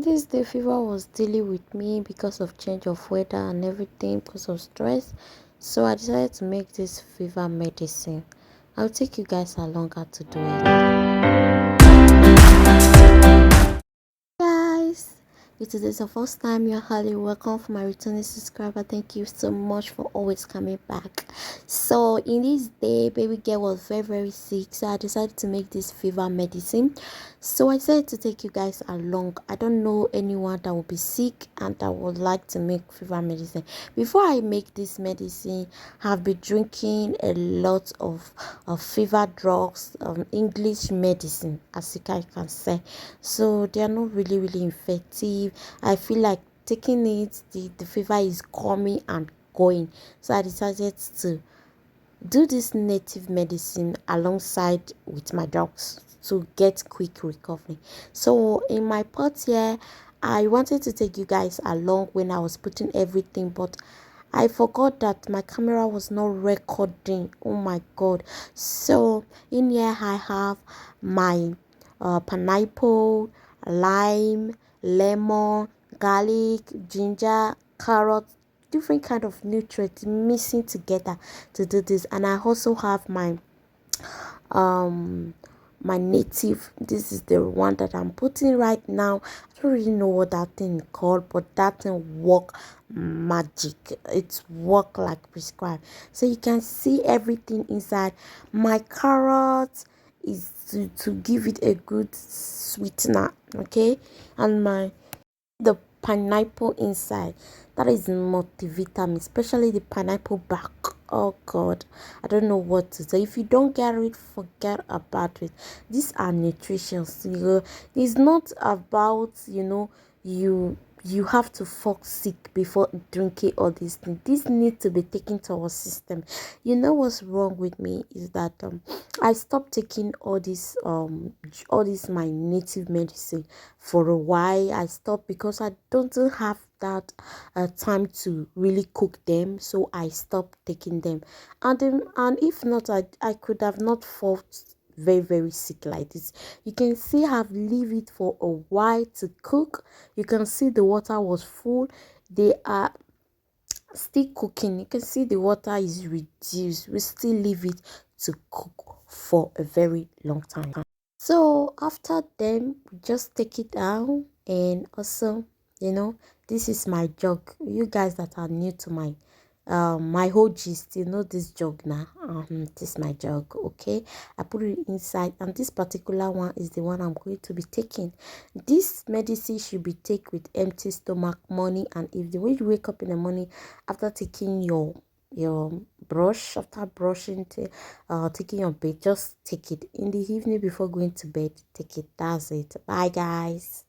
This day fever was dealing with me because of change of weather and everything, because of stress. So I decided to make this fever medicine. I'll take you guys along how to do it. Guys, if it is the first time, you're highly welcome. For my returning subscriber, thank you so much for always coming back. So in this day, baby girl was very sick, so I decided to make this fever medicine. So I decided to take you guys along. I don't know anyone that will be sick and that would like to make fever medicine. Before I make this medicine, I've been drinking a lot of fever drugs, English medicine, as you guys can say. So they are not really effective. I feel like taking it, the fever is coming and going. So I decided to do this native medicine alongside with my drugs to get quick recovery. So in my pot here, I wanted to take you guys along when I was putting everything, but I forgot that my camera was not recording. Oh my god. So in here I have my pineapple, lime, lemon, garlic, ginger, carrot, different kind of nutrients mixing together to do this. And I also have um my native, this is the one that I'm putting right now. I don't really know what that thing called, but that thing work magic. It's work like prescribed. So you can see everything inside. My carrot is to give it a good sweetener, okay, and the pineapple inside, that is multivitamin, especially the pineapple back. Oh god, I don't know what to say. If you don't get it, forget about it. These are nutritious. It's not about you have to fall sick before drinking all these things. This need to be taken to our system. You know what's wrong with me is that I stopped taking all this my native medicine for a while. I stopped because I don't have that time to really cook them, so I stopped taking them. And if not, I could have not fought very sick like this. You can see I've leave it for a while to cook. You can see the water was full. They are still cooking. You can see the water is reduced. We still leave it to cook for a very long time. So after them, we just take it down. And also, this is my jug. You guys that are new to my whole gist, this jug now. This is my jug. Okay, I put it inside, and this particular one is the one I'm going to be taking. This medicine should be taken with empty stomach morning and if the way you wake up in the morning after taking your brush, after brushing, taking your bed, just take it. In the evening before going to bed, take it. That's it. Bye guys.